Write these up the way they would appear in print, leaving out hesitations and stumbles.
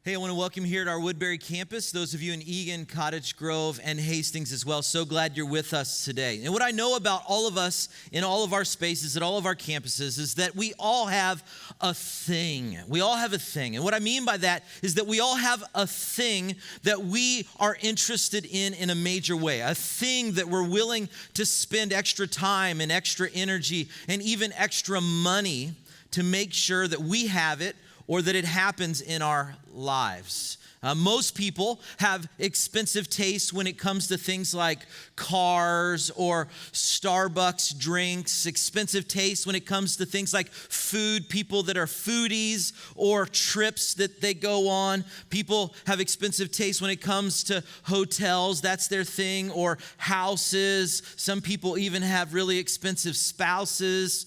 Hey, I want to welcome you here at our Woodbury campus, those of you in Eagan, Cottage Grove, and Hastings as well. So glad you're with us today. And what I know about all of us in all of our spaces at all of our campuses is that we all have a thing. We all have a thing. And what I mean by that is that we all have a thing that we are interested in a major way, a thing that we're willing to spend extra time and extra energy and even extra money to make sure that we have it or that it happens in our lives. Most people have expensive tastes when it comes to things like cars or Starbucks drinks, expensive tastes when it comes to things like food, people that are foodies or trips that they go on. People have expensive tastes when it comes to hotels, that's their thing, or houses. Some people even have really expensive spouses,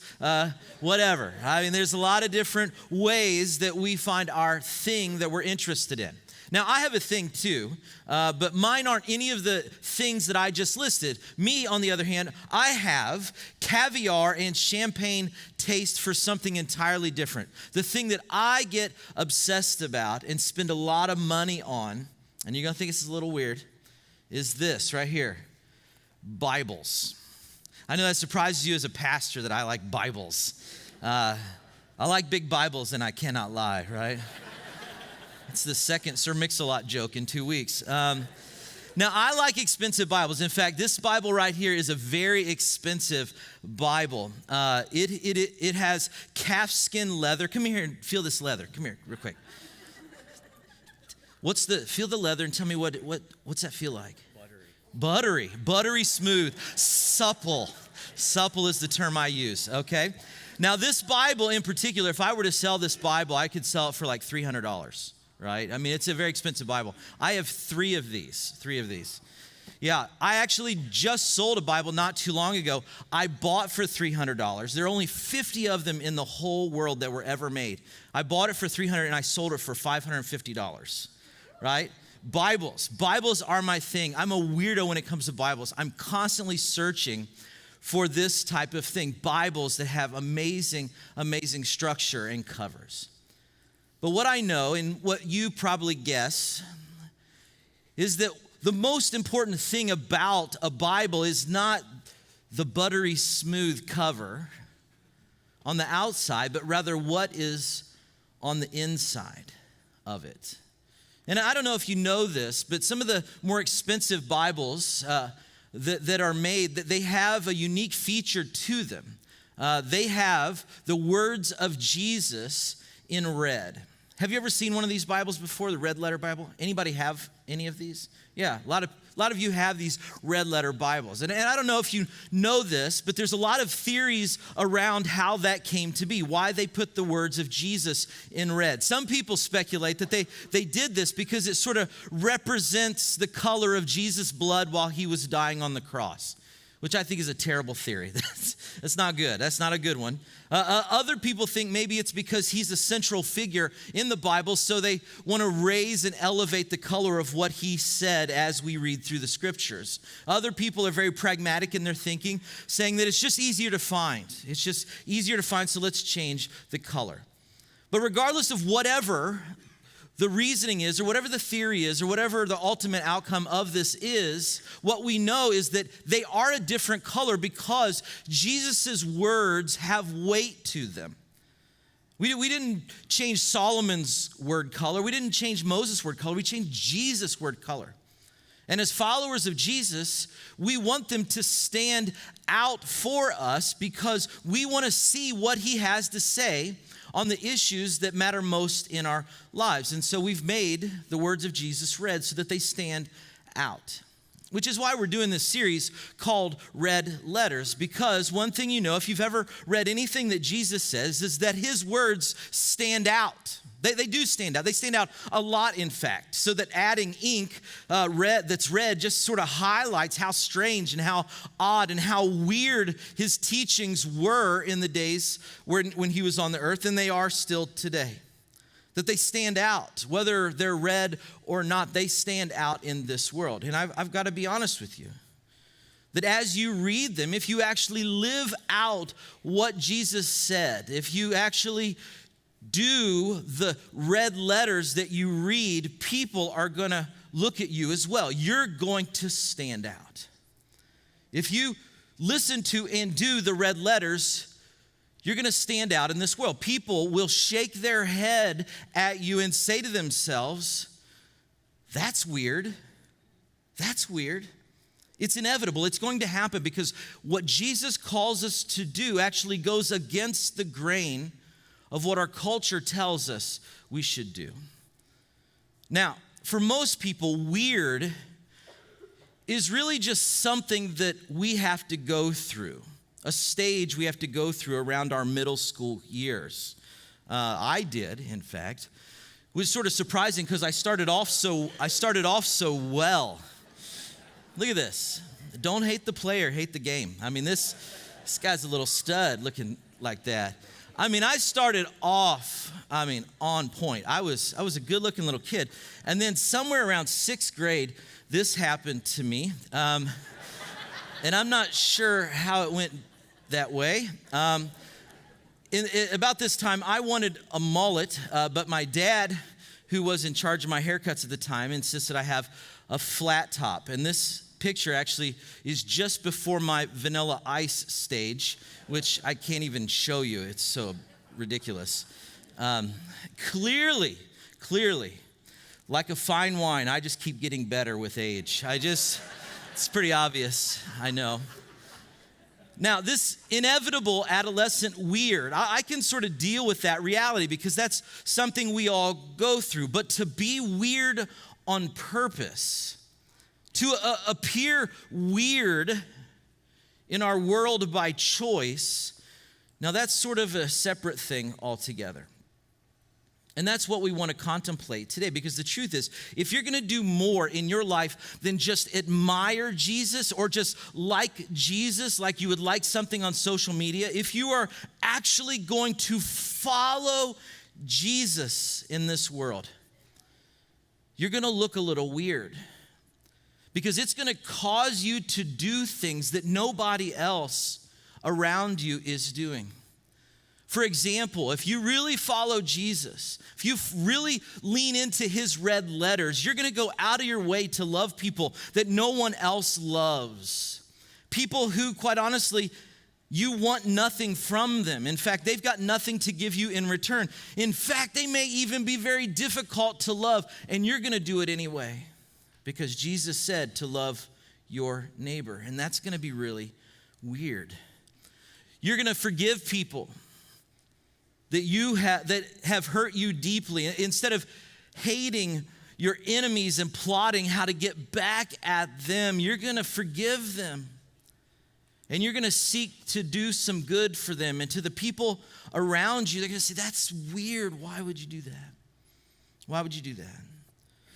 whatever. I mean, there's a lot of different ways that we find our thing that we're interested in. Now, I have a thing too, but mine aren't any of the things that I just listed. Me, on the other hand, I have caviar and champagne taste for something entirely different. The thing that I get obsessed about and spend a lot of money on, and you're going to think this is a little weird, is this right here, Bibles. I know that surprises you as a pastor that I like Bibles. I like big Bibles and I cannot lie, right? It's the second Sir Mix-a-Lot joke in 2 weeks. Now, I like expensive Bibles. In fact, this Bible right here is a very expensive Bible. It has calfskin leather. Come here and feel this leather. Come here real quick. Feel the leather and tell me what's that feel like? Buttery smooth, supple. Supple is the term I use, okay? Now, this Bible in particular, if I were to sell this Bible, I could sell it for like $300. Right? I mean, it's a very expensive Bible. I have three of these. Yeah, I actually just sold a Bible not too long ago. I bought for $300. There are only 50 of them in the whole world that were ever made. I bought it for $300 and I sold it for $550, right? Bibles are my thing. I'm a weirdo when it comes to Bibles. I'm constantly searching for this type of thing, Bibles that have amazing structure and covers. But what I know, and what you probably guess, is that the most important thing about a Bible is not the buttery smooth cover on the outside, but rather what is on the inside of it. And I don't know if you know this, but some of the more expensive Bibles that are made, that they have a unique feature to them. They have the words of Jesus in red. Have you ever seen one of these Bibles before, the red letter Bible? Anybody have any of these? Yeah, a lot of you have these red letter Bibles. And I don't know if you know this, but there's a lot of theories around how that came to be, why they put the words of Jesus in red. Some people speculate that they did this because it sort of represents the color of Jesus' blood while he was dying on the cross, which I think is a terrible theory. That's not good. That's not a good one. Other people think maybe it's because he's a central figure in the Bible, so they want to raise and elevate the color of what he said as we read through the scriptures. Other people are very pragmatic in their thinking, saying that it's just easier to find. It's just easier to find, so let's change the color. But regardless of whatever the reasoning is, or whatever the theory is, or whatever the ultimate outcome of this is, what we know is that they are a different color because Jesus' words have weight to them. We didn't change Solomon's word color. We didn't change Moses' word color. We changed Jesus' word color. And as followers of Jesus, we want them to stand out for us because we want to see what he has to say on the issues that matter most in our lives. And so we've made the words of Jesus red so that they stand out. Which is why we're doing this series called Red Letters, because one thing you know, if you've ever read anything that Jesus says, is that his words stand out. They do stand out. They stand out a lot, in fact, so that adding ink that's red just sort of highlights how strange and how odd and how weird his teachings were in the days when he was on the earth, and they are still today. That they stand out, whether they're red or not, they stand out in this world. And I've got to be honest with you, that as you read them, if you actually live out what Jesus said, if you actually do the red letters that you read, people are going to look at you as well. You're going to stand out. If you listen to and do the red letters, you're going to stand out in this world. People will shake their head at you and say to themselves, that's weird. That's weird. It's inevitable. It's going to happen because what Jesus calls us to do actually goes against the grain of what our culture tells us we should do. Now, for most people, weird is really just something that we have to go through, a stage we have to go through around our middle school years. I did, in fact. It was sort of surprising because I started off so well. Look at this. Don't hate the player, hate the game. I mean, this guy's a little stud looking like that. I mean, I started off, on point. I was a good-looking little kid. And then somewhere around 6th grade, this happened to me. And I'm not sure how it went that way. About this time, I wanted a mullet, but my dad, who was in charge of my haircuts at the time, insisted I have a flat top. And this picture actually is just before my Vanilla Ice stage, which I can't even show you. It's so ridiculous. Clearly, like a fine wine, I just keep getting better with age. It's pretty obvious, I know. Now, this inevitable adolescent weird, I can sort of deal with that reality because that's something we all go through. But to be weird on purpose, to appear weird in our world by choice, now that's sort of a separate thing altogether. And that's what we want to contemplate today, because the truth is, if you're going to do more in your life than just admire Jesus or just like Jesus, like you would like something on social media, if you are actually going to follow Jesus in this world, you're going to look a little weird, because it's going to cause you to do things that nobody else around you is doing. For example, if you really follow Jesus, if you really lean into his red letters, you're going to go out of your way to love people that no one else loves. People who, quite honestly, you want nothing from them. In fact, they've got nothing to give you in return. In fact, they may even be very difficult to love, and you're going to do it anyway because Jesus said to love your neighbor, and that's going to be really weird. You're going to forgive people that have hurt you deeply. Instead of hating your enemies and plotting how to get back at them, you're going to forgive them. And you're going to seek to do some good for them. And to the people around you, they're going to say, that's weird. Why would you do that? Why would you do that?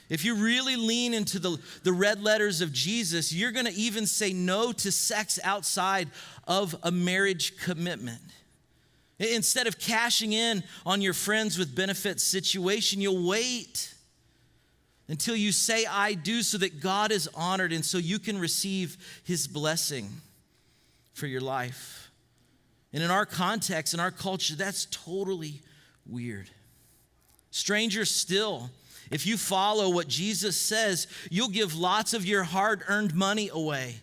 If you really lean into the red letters of Jesus, you're going to even say no to sex outside of a marriage commitment. Instead of cashing in on your friends with benefits situation, you'll wait until you say, I do, so that God is honored and so you can receive his blessing for your life. And in our context, in our culture, that's totally weird. Stranger still, if you follow what Jesus says, you'll give lots of your hard-earned money away.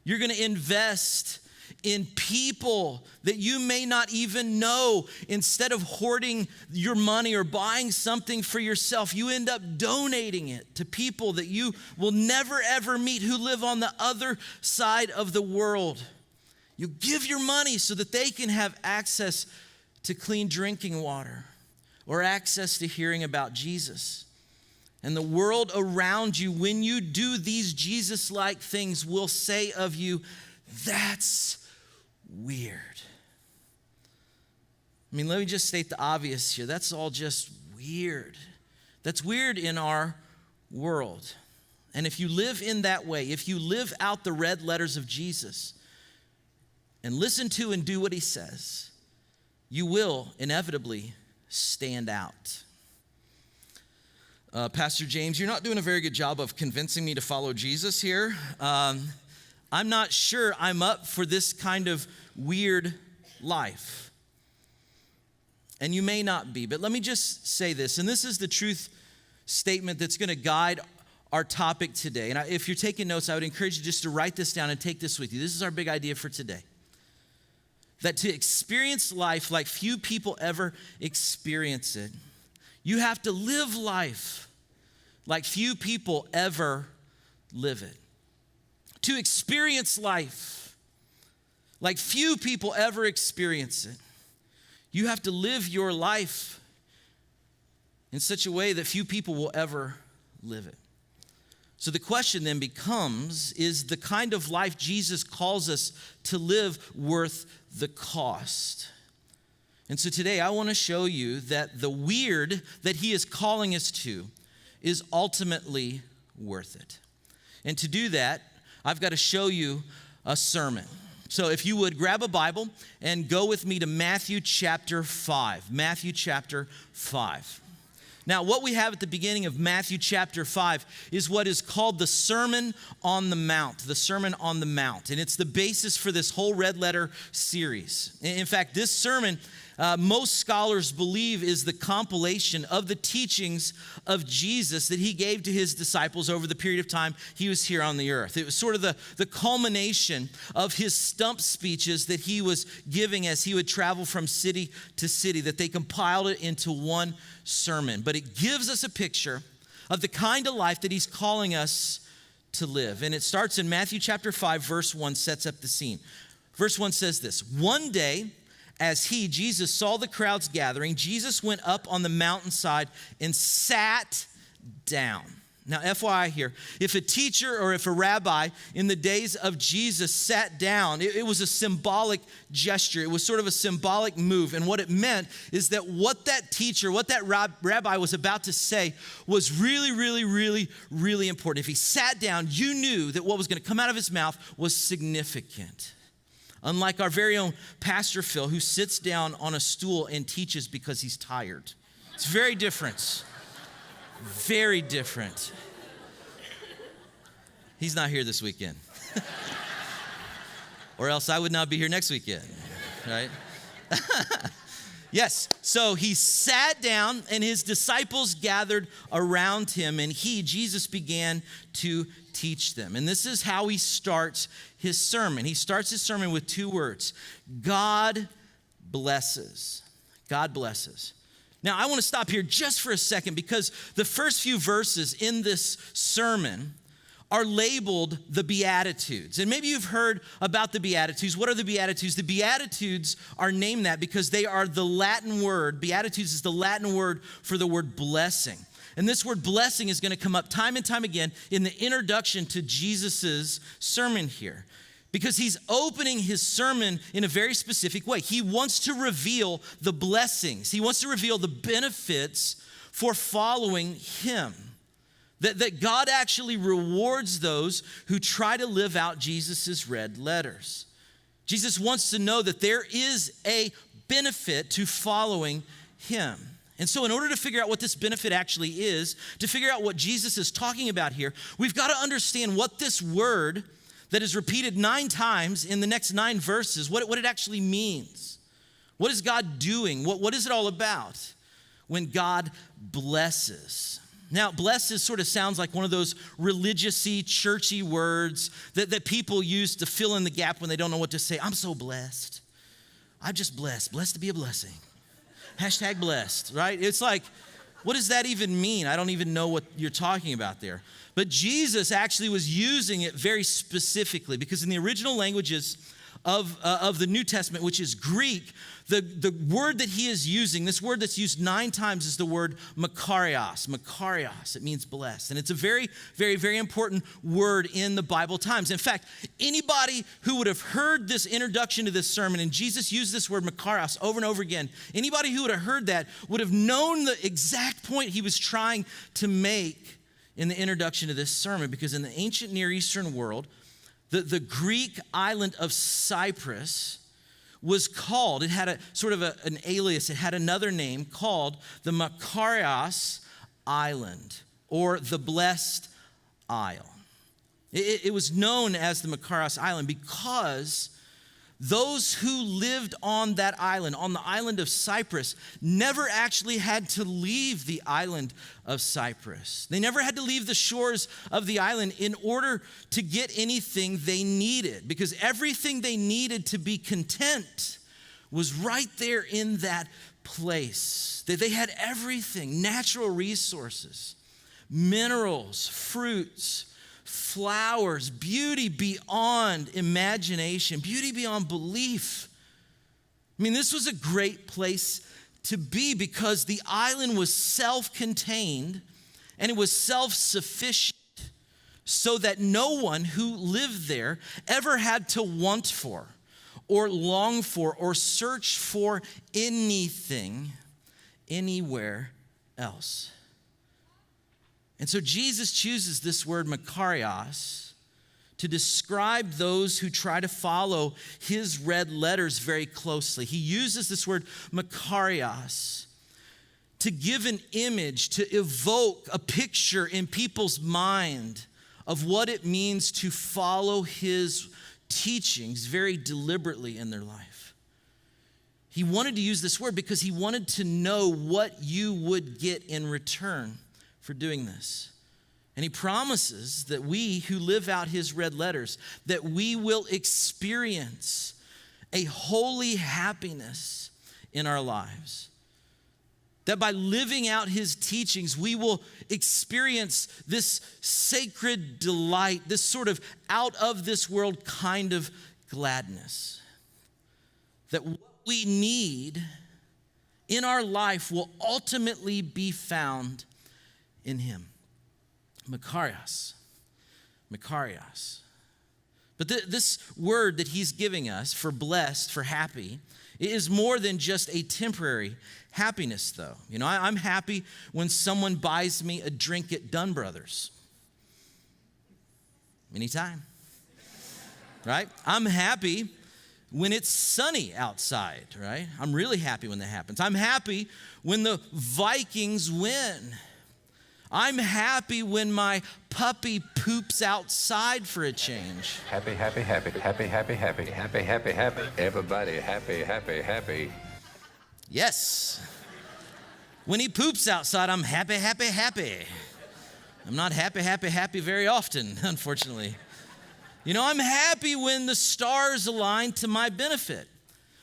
You're going to invest in people that you may not even know. Instead of hoarding your money or buying something for yourself, you end up donating it to people that you will never ever meet who live on the other side of the world. You give your money so that they can have access to clean drinking water or access to hearing about Jesus. And the world around you, when you do these Jesus-like things, will say of you, that's weird. I mean, let me just state the obvious here. That's all just weird. That's weird in our world. And if you live in that way, if you live out the red letters of Jesus and listen to and do what he says, you will inevitably stand out. Pastor James, you're not doing a very good job of convincing me to follow Jesus here. I'm not sure I'm up for this kind of weird life. and you may not be, but let me just say this, and this is the truth statement that's going to guide our topic today. And if you're taking notes, I would encourage you just to write this down and take this with you. This is our big idea for today. That to experience life like few people ever experience it, you have to live life like few people ever live it. To experience life like few people ever experience it, you have to live your life in such a way that few people will ever live it. So the question then becomes, is the kind of life Jesus calls us to live worth the cost? And so today I want to show you that the weird that he is calling us to is ultimately worth it. And to do that, I've got to show you a sermon. So if you would, grab a Bible and go with me to Matthew chapter 5. Matthew chapter 5. Now, what we have at the beginning of Matthew chapter 5 is what is called the Sermon on the Mount, the Sermon on the Mount. And it's the basis for this whole red letter series. In fact, this sermon, most scholars believe, is the compilation of the teachings of Jesus that he gave to his disciples over the period of time he was here on the earth. It was sort of the culmination of his stump speeches that he was giving as he would travel from city to city, that they compiled it into one sermon. But it gives us a picture of the kind of life that he's calling us to live. And it starts in Matthew chapter 5, verse 1, sets up the scene. Verse 1 says this: "One day, as he, Jesus, saw the crowds gathering, Jesus went up on the mountainside and sat down." Now, FYI here, if a teacher or if a rabbi in the days of Jesus sat down, it was a symbolic gesture. It was sort of a symbolic move. And what it meant is that what that teacher, what that rabbi was about to say was really, really, really, really important. If he sat down, you knew that what was going to come out of his mouth was significant. Unlike our very own Pastor Phil, who sits down on a stool and teaches because he's tired. It's very different. Very different. He's not here this weekend. Or else I would not be here next weekend, right? Yes, so he sat down and his disciples gathered around him, and he, Jesus, began to teach them. And this is how he starts his sermon. He starts his sermon with two words: God blesses. God blesses. Now, I want to stop here just for a second, because the first few verses in this sermon are labeled the Beatitudes. And maybe you've heard about the Beatitudes. What are the Beatitudes? The Beatitudes are named that because they are the Latin word. Beatitudes is the Latin word for the word blessing. And this word blessing is going to come up time and time again in the introduction to Jesus's sermon here, because he's opening his sermon in a very specific way. He wants to reveal the blessings. He wants to reveal the benefits for following him. That God actually rewards those who try to live out Jesus's red letters. Jesus wants to know that there is a benefit to following him. And so in order to figure out what this benefit actually is, to figure out what Jesus is talking about here, we've got to understand what this word that is repeated 9 times in the next 9 verses, what it actually means. What is God doing? What is it all about when God blesses? Now, blesses sort of sounds like one of those religious-y, churchy words that people use to fill in the gap when they don't know what to say. I'm so blessed. I'm just blessed. Blessed to be a blessing. Hashtag blessed, right? It's like, what does that even mean? I don't even know what you're talking about there. But Jesus actually was using it very specifically, because in the original languages of the New Testament, which is Greek, the word that he is using, this word that's used 9 times, is the word makarios. Makarios, it means blessed. And it's a very, very, very important word in the Bible times. In fact, anybody who would have heard this introduction to this sermon, and Jesus used this word makarios over and over again, anybody who would have heard that would have known the exact point he was trying to make in the introduction to this sermon, because in the ancient Near Eastern world, the Greek island of Cyprus was called, it had a sort of an alias, it had another name called the Makarios Island, or the Blessed Isle. It was known as the Makarios Island because those who lived on that island, on the island of Cyprus, never actually had to leave the island of Cyprus. They never had to leave the shores of the island in order to get anything they needed, because everything they needed to be content was right there in that place. They had everything, natural resources, minerals, fruits, flowers, beauty beyond imagination, beauty beyond belief. I mean, this was a great place to be because the island was self-contained and it was self-sufficient, so that no one who lived there ever had to want for or long for or search for anything anywhere else. And so Jesus chooses this word makarios to describe those who try to follow his red letters very closely. He uses this word makarios to give an image, to evoke a picture in people's mind of what it means to follow his teachings very deliberately in their life. He wanted to use this word because he wanted to know what you would get in return for doing this. And he promises that we who live out his red letters, that we will experience a holy happiness in our lives. That by living out his teachings, we will experience this sacred delight, this sort of out of this world kind of gladness. That what we need in our life will ultimately be found in him. Makarios. Makarios. But this word that he's giving us for blessed, for happy, is more than just a temporary happiness, though. You know, I'm happy when someone buys me a drink at Dunn Brothers. Anytime. Right? I'm happy when it's sunny outside, right? I'm really happy when that happens. I'm happy when the Vikings win. I'm happy when my puppy poops outside for a change. Happy, happy, happy, happy, happy, happy, happy, happy, happy. Everybody happy, happy, happy. Yes. When he poops outside, I'm happy, happy, happy. I'm not happy, happy, happy very often, unfortunately. You know, I'm happy when the stars align to my benefit.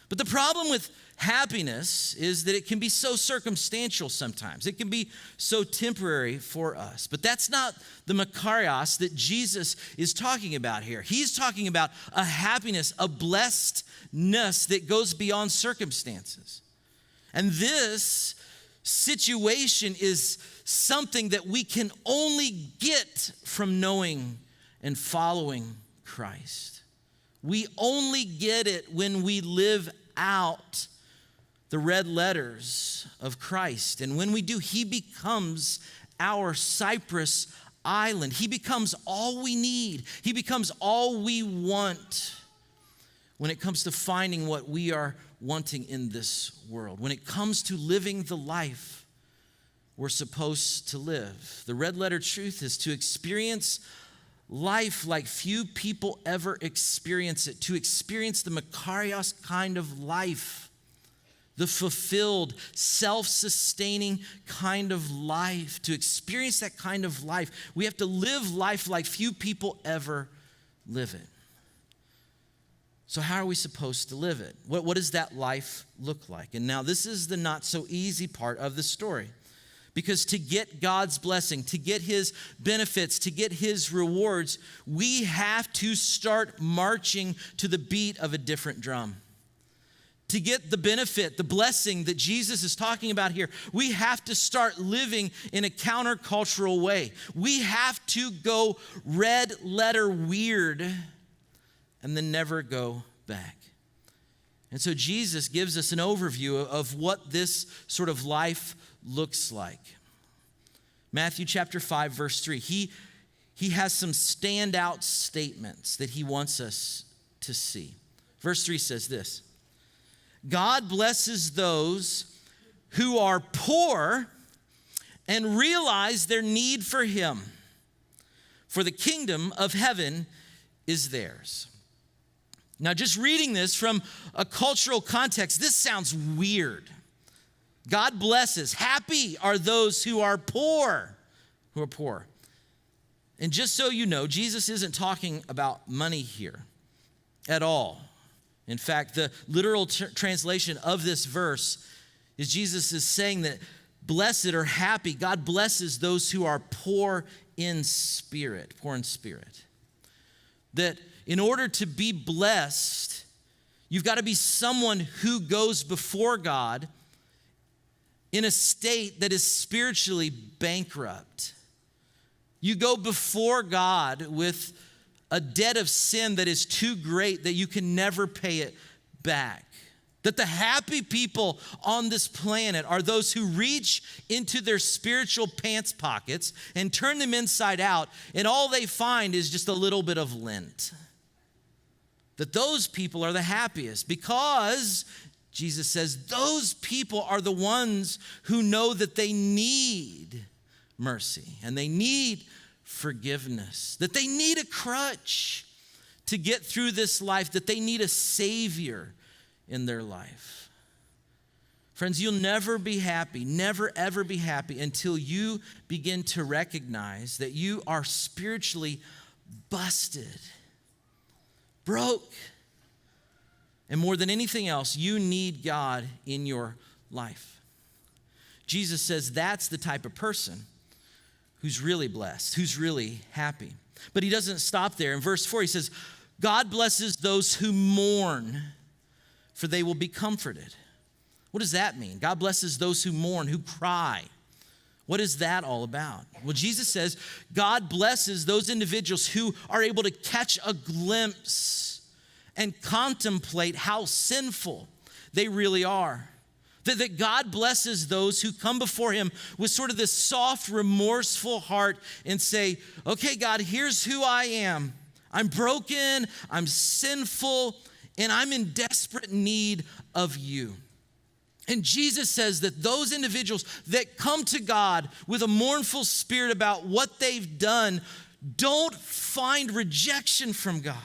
But the problem with happiness is that it can be so circumstantial sometimes. It can be so temporary for us. But that's not the makarios that Jesus is talking about here. He's talking about a happiness, a blessedness that goes beyond circumstances. And this situation is something that we can only get from knowing and following Christ. We only get it when we live out the red letters of Christ. And when we do, he becomes our Cyprus island. He becomes all we need. He becomes all we want when it comes to finding what we are wanting in this world. When it comes to living the life we're supposed to live. The red letter truth is to experience life like few people ever experience it. To experience the makarios kind of life. The fulfilled, self-sustaining kind of life. To experience that kind of life, we have to live life like few people ever live it. So how are we supposed to live it? What does that life look like? And now this is the not so easy part of the story. Because to get God's blessing, to get his benefits, to get his rewards, we have to start marching to the beat of a different drum. To get the benefit, the blessing that Jesus is talking about here, we have to start living in a countercultural way. We have to go red letter weird and then never go back. And so Jesus gives us an overview of what this sort of life looks like. Matthew chapter 5, verse 3. He has some standout statements that he wants us to see. Verse 3 says this: God blesses those who are poor and realize their need for him, for the kingdom of heaven is theirs. Now, just reading this from a cultural context, this sounds weird. God blesses. Happy are those who are poor. And just so you know, Jesus isn't talking about money here at all. In fact, the literal translation of this verse is Jesus is saying that blessed or happy, God blesses those who are poor in spirit. That in order to be blessed, you've got to be someone who goes before God in a state that is spiritually bankrupt. You go before God with a debt of sin that is too great that you can never pay it back. That the happy people on this planet are those who reach into their spiritual pants pockets and turn them inside out, and all they find is just a little bit of lint. That those people are the happiest because Jesus says those people are the ones who know that they need mercy and they need forgiveness, that they need a crutch to get through this life, that they need a savior in their life. Friends, you'll never be happy, never ever be happy until you begin to recognize that you are spiritually busted, broke. And more than anything else, you need God in your life. Jesus says that's the type of person who's really blessed, who's really happy. But he doesn't stop there. In verse 4, he says, God blesses those who mourn, for they will be comforted. What does that mean? God blesses those who mourn, who cry. What is that all about? Well, Jesus says God blesses those individuals who are able to catch a glimpse and contemplate how sinful they really are. That God blesses those who come before him with sort of this soft, remorseful heart and say, okay, God, here's who I am. I'm broken, I'm sinful, and I'm in desperate need of you. And Jesus says that those individuals that come to God with a mournful spirit about what they've done don't find rejection from God.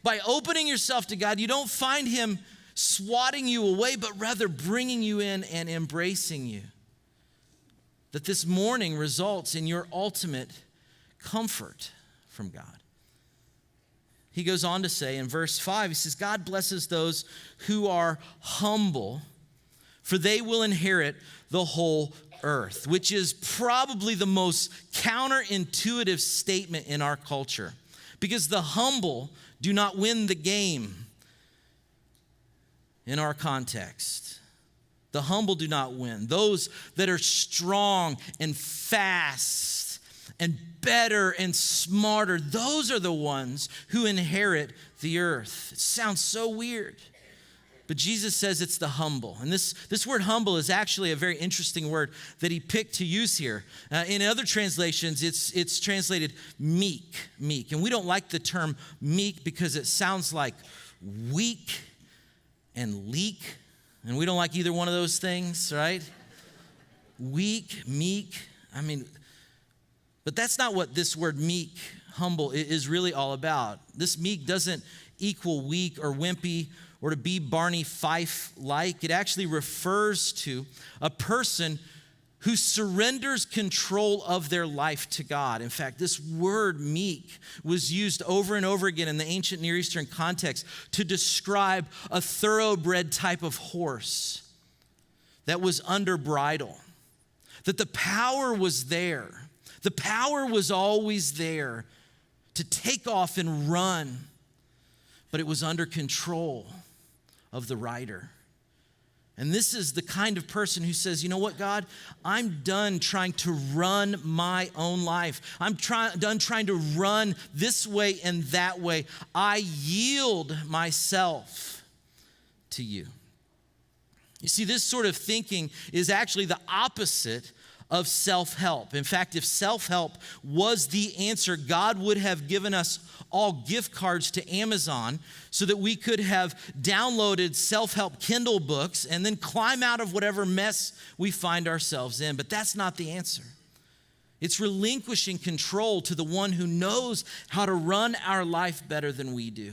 By opening yourself to God, you don't find him swatting you away, but rather bringing you in and embracing you. That this mourning results in your ultimate comfort from God. He goes on to say in verse 5, he says, God blesses those who are humble, for they will inherit the whole earth, which is probably the most counterintuitive statement in our culture. Because the humble do not win the game in our context. The humble do not win. Those that are strong and fast and better and smarter, those are the ones who inherit the earth. It sounds so weird. But Jesus says it's the humble. And this word humble is actually a very interesting word that he picked to use here. In other translations, it's translated meek. And we don't like the term meek because it sounds like weak and leak. And we don't like either one of those things, right? Weak, meek. But that's not what this word meek, humble, is really all about. This meek doesn't equal weak or wimpy or to be Barney Fife-like. It actually refers to a person who surrenders control of their life to God. In fact, this word meek was used over and over again in the ancient Near Eastern context to describe a thoroughbred type of horse that was under bridle. That the power was there. The power was always there to take off and run, but it was under control of the rider. And this is the kind of person who says, you know what, God, I'm done trying to run my own life. I'm done trying to run this way and that way. I yield myself to you. You see, this sort of thinking is actually the opposite of self-help. In fact, if self-help was the answer, God would have given us all gift cards to Amazon so that we could have downloaded self-help Kindle books and then climb out of whatever mess we find ourselves in. But that's not the answer. It's relinquishing control to the one who knows how to run our life better than we do.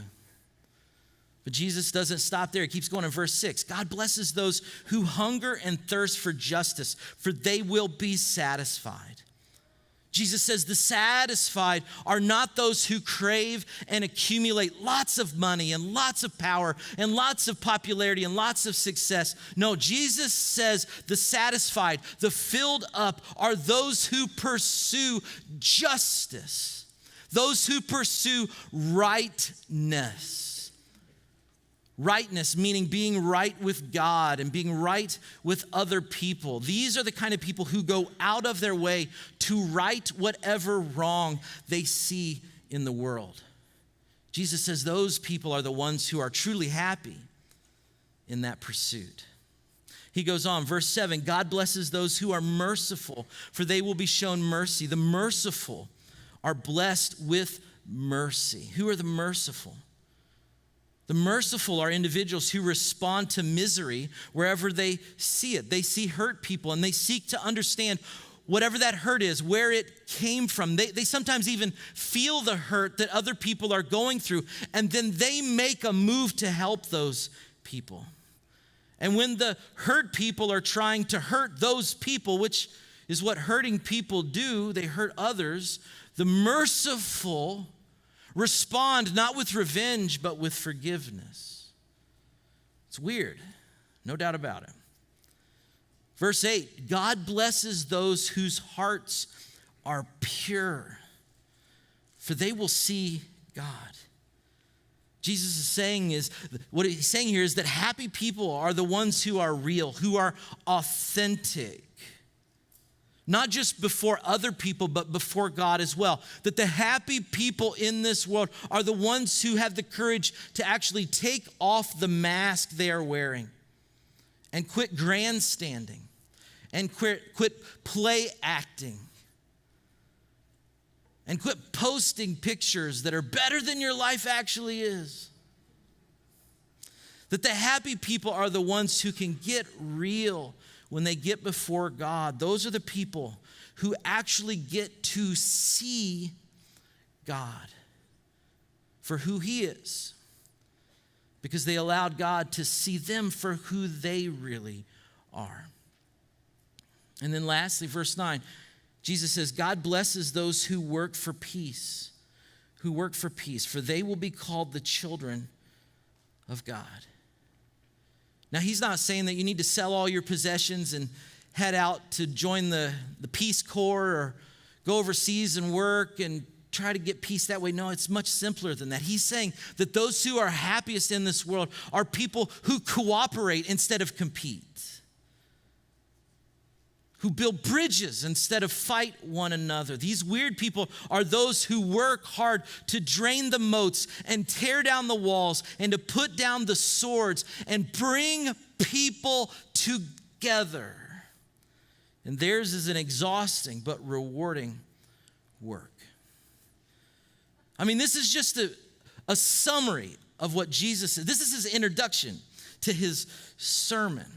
But Jesus doesn't stop there. He keeps going in verse 6. God blesses those who hunger and thirst for justice, for they will be satisfied. Jesus says the satisfied are not those who crave and accumulate lots of money and lots of power and lots of popularity and lots of success. No, Jesus says the satisfied, the filled up, are those who pursue justice, those who pursue rightness. Rightness, meaning being right with God and being right with other people. These are the kind of people who go out of their way to right whatever wrong they see in the world. Jesus says those people are the ones who are truly happy in that pursuit. He goes on, verse 7, God blesses those who are merciful, for they will be shown mercy. The merciful are blessed with mercy. Who are the merciful? The merciful are individuals who respond to misery wherever they see it. They see hurt people and they seek to understand whatever that hurt is, where it came from. They sometimes even feel the hurt that other people are going through, and then they make a move to help those people. And when the hurt people are trying to hurt those people, which is what hurting people do, they hurt others, the merciful respond not with revenge, but with forgiveness. It's weird, no doubt about it. Verse 8, God blesses those whose hearts are pure, for they will see God. Jesus is saying what he's saying here is that happy people are the ones who are real, who are authentic. Not just before other people, but before God as well. That the happy people in this world are the ones who have the courage to actually take off the mask they are wearing and quit grandstanding and quit play acting and quit posting pictures that are better than your life actually is. That the happy people are the ones who can get real when they get before God. Those are the people who actually get to see God for who He is, because they allowed God to see them for who they really are. And then lastly, verse 9, Jesus says, God blesses those who work for peace, for they will be called the children of God. Now, he's not saying that you need to sell all your possessions and head out to join the Peace Corps or go overseas and work and try to get peace that way. No, it's much simpler than that. He's saying that those who are happiest in this world are people who cooperate instead of compete, who build bridges instead of fight one another. These weird people are those who work hard to drain the moats and tear down the walls and to put down the swords and bring people together. And theirs is an exhausting but rewarding work. I mean, this is just a summary of what Jesus said. This is his introduction to his sermon.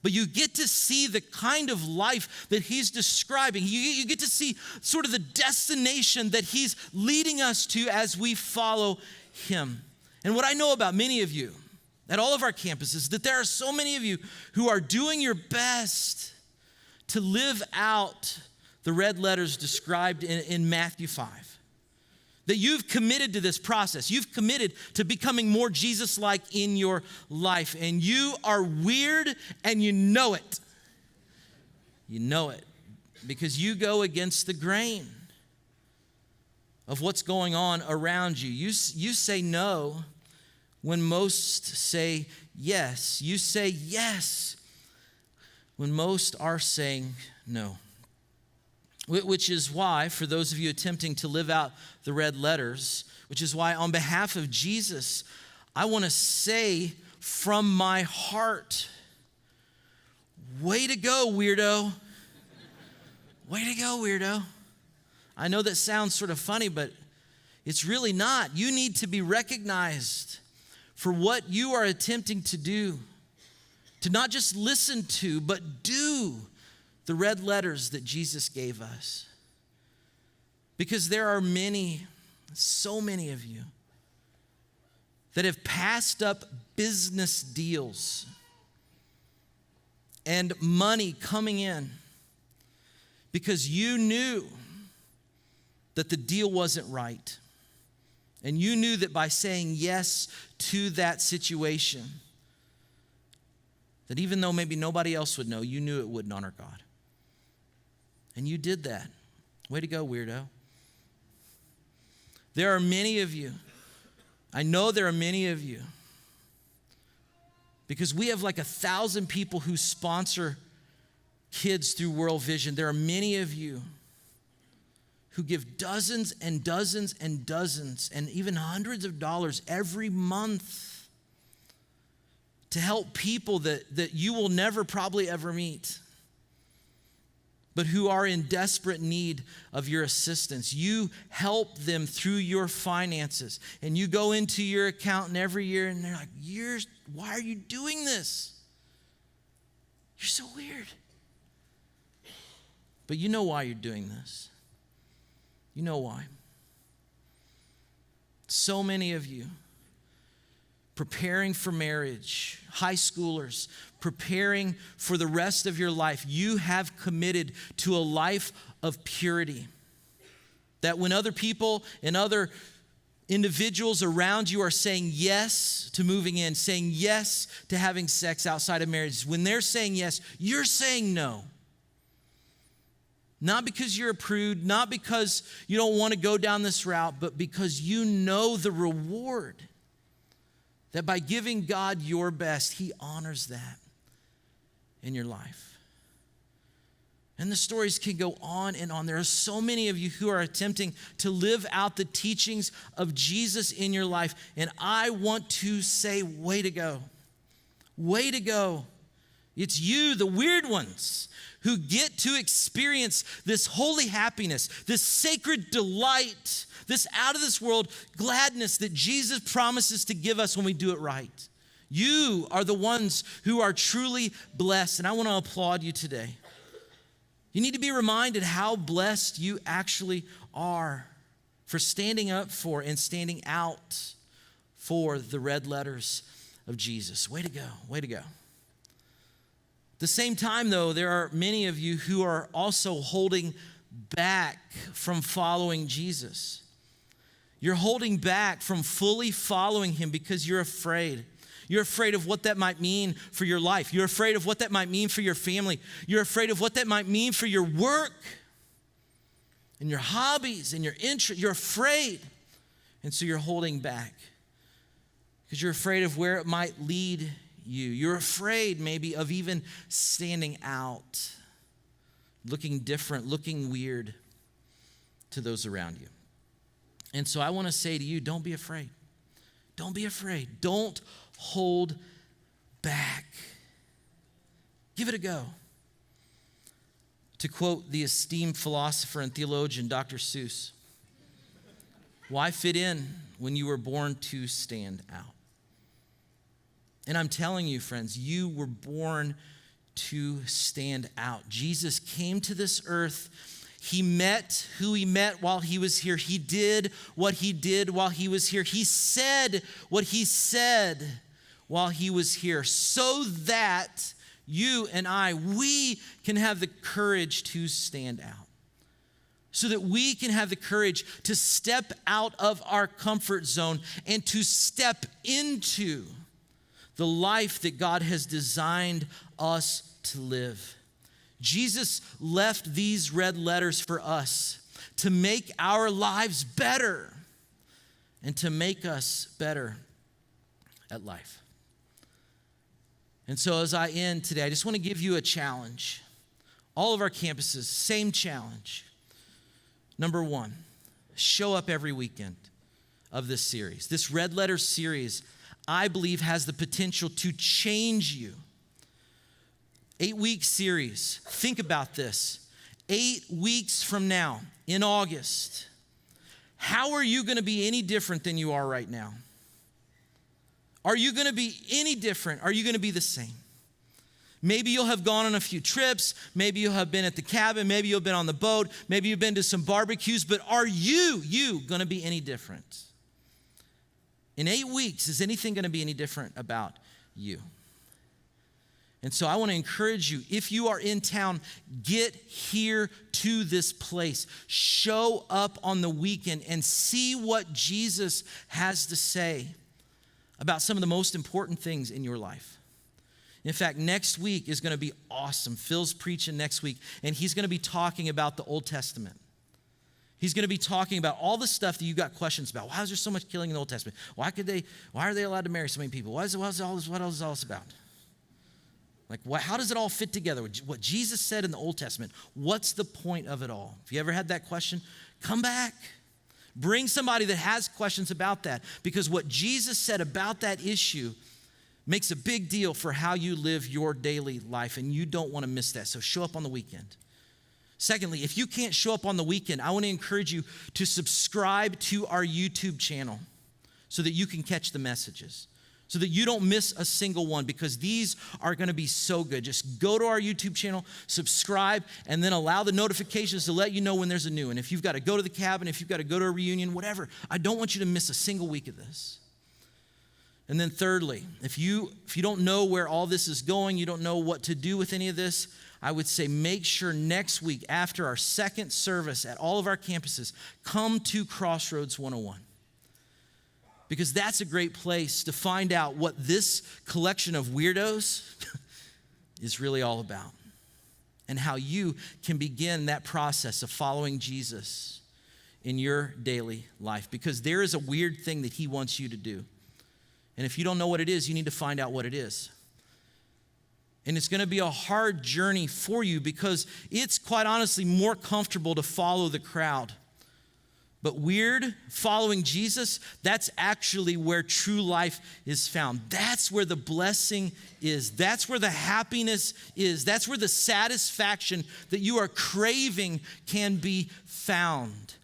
But you get to see the kind of life that he's describing. You get to see sort of the destination that he's leading us to as we follow him. And what I know about many of you at all of our campuses, that there are so many of you who are doing your best to live out the red letters described in Matthew 5. That you've committed to this process. You've committed to becoming more Jesus-like in your life. And you are weird and you know it. You know it because you go against the grain of what's going on around you. You say no when most say yes. You say yes when most are saying no. Which is why, for those of you attempting to live out the red letters, which is why on behalf of Jesus, I want to say from my heart, way to go, weirdo. Way to go, weirdo. I know that sounds sort of funny, but it's really not. You need to be recognized for what you are attempting to do. To not just listen to, but do the red letters that Jesus gave us. Because there are many, so many of you that have passed up business deals and money coming in because you knew that the deal wasn't right. And you knew that by saying yes to that situation, that even though maybe nobody else would know, you knew it wouldn't honor God. And you did that. Way to go, weirdo. There are many of you. I know there are many of you. Because we have like 1,000 people who sponsor kids through World Vision. There are many of you who give dozens and dozens and dozens and even hundreds of dollars every month to help people that you will never probably ever meet, but who are in desperate need of your assistance. You help them through your finances, and you go into your accountant every year and they're like, why are you doing this? You're so weird. But you know why you're doing this. You know why. So many of you preparing for marriage, high schoolers, preparing for the rest of your life, you have committed to a life of purity. That when other people and other individuals around you are saying yes to moving in, saying yes to having sex outside of marriage, when they're saying yes, you're saying no. Not because you're a prude, not because you don't want to go down this route, but because you know the reward. That by giving God your best, He honors that in your life. And the stories can go on and on. There are so many of you who are attempting to live out the teachings of Jesus in your life. And I want to say, way to go. Way to go. It's you, the weird ones, who get to experience this holy happiness, this sacred delight, this out of this world gladness that Jesus promises to give us when we do it right. You are the ones who are truly blessed, and I want to applaud you today. You need to be reminded how blessed you actually are for standing up for and standing out for the red letters of Jesus. Way to go, way to go. At the same time, though, there are many of you who are also holding back from following Jesus. You're holding back from fully following Him because you're afraid. You're afraid of what that might mean for your life. You're afraid of what that might mean for your family. You're afraid of what that might mean for your work and your hobbies and your interests. You're afraid. And so you're holding back because you're afraid of where it might lead you. You're afraid maybe of even standing out, looking different, looking weird to those around you. And so I want to say to you, don't be afraid. Don't be afraid. Don't hold back. Give it a go. To quote the esteemed philosopher and theologian, Dr. Seuss, why fit in when you were born to stand out? And I'm telling you, friends, you were born to stand out. Jesus came to this earth. He met who He met while He was here. He did what He did while He was here. He said what He said while He was here, so that you and I, we can have the courage to stand out. So that we can have the courage to step out of our comfort zone and to step into the life that God has designed us to live. Jesus left these red letters for us to make our lives better and to make us better at life. And so as I end today, I just want to give you a challenge. All of our campuses, same challenge. Number one, show up every weekend of this series. This red letter series, I believe, has the potential to change you. 8-week series. Think about this. 8 weeks from now, in August, how are you going to be any different than you are right now? Are you going to be any different? Are you going to be the same? Maybe you'll have gone on a few trips. Maybe you'll have been at the cabin. Maybe you've been on the boat. Maybe you've been to some barbecues. But are you going to be any different? In 8 weeks, is anything going to be any different about you? And so I want to encourage you, if you are in town, get here to this place. Show up on the weekend and see what Jesus has to say about some of the most important things in your life. In fact, next week is going to be awesome. Phil's preaching next week, and he's going to be talking about the Old Testament. He's going to be talking about all the stuff that you got questions about. Why is there so much killing in the Old Testament? Why are they allowed to marry so many people? What is all this about? Like, how does it all fit together? What Jesus said in the Old Testament, what's the point of it all? If you ever had that question, come back. Bring somebody that has questions about that, because what Jesus said about that issue makes a big deal for how you live your daily life, and you don't want to miss that. So show up on the weekend. Secondly, if you can't show up on the weekend, I want to encourage you to subscribe to our YouTube channel so that you can catch the messages, so that you don't miss a single one, because these are going to be so good. Just go to our YouTube channel, subscribe, and then allow the notifications to let you know when there's a new one. If you've got to go to the cabin, if you've got to go to a reunion, whatever, I don't want you to miss a single week of this. And then thirdly, if you don't know where all this is going, you don't know what to do with any of this, I would say make sure next week after our second service at all of our campuses, come to Crossroads 101. Because that's a great place to find out what this collection of weirdos is really all about, and how you can begin that process of following Jesus in your daily life. Because there is a weird thing that he wants you to do. And if you don't know what it is, you need to find out what it is. And it's going to be a hard journey for you, because it's quite honestly more comfortable to follow the crowd. But weird, following Jesus, that's actually where true life is found. That's where the blessing is. That's where the happiness is. That's where the satisfaction that you are craving can be found.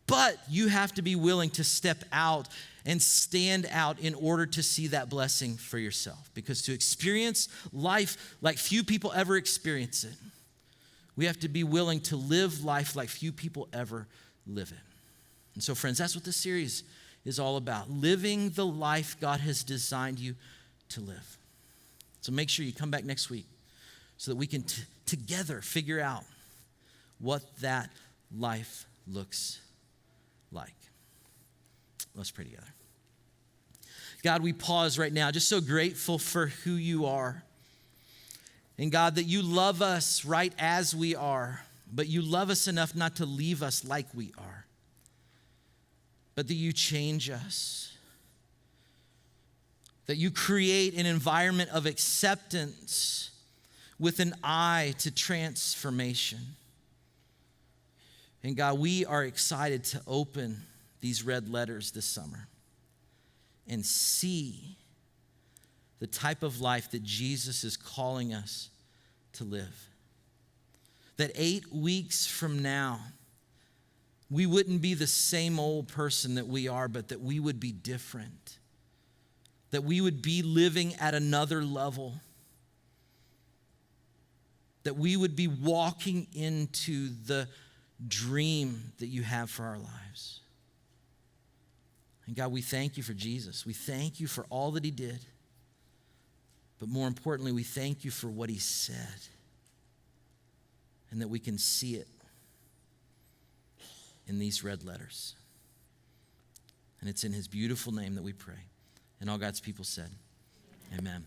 But you have to be willing to step out and stand out in order to see that blessing for yourself. Because to experience life like few people ever experience it, we have to be willing to live life like few people ever live it. And so, friends, that's what this series is all about. Living the life God has designed you to live. So make sure you come back next week so that we can together figure out what that life looks like. Let's pray together. God, we pause right now, just so grateful for who you are. And God, that you love us right as we are, but you love us enough not to leave us like we are, but that you change us, that you create an environment of acceptance with an eye to transformation. And God, we are excited to open these red letters this summer and see the type of life that Jesus is calling us to live. That 8 weeks from now, we wouldn't be the same old person that we are, but that we would be different. That we would be living at another level. That we would be walking into the dream that you have for our lives. And God, we thank you for Jesus. We thank you for all that he did. But more importantly, we thank you for what he said, and that we can see it in these red letters. And it's in his beautiful name that we pray. And all God's people said, amen.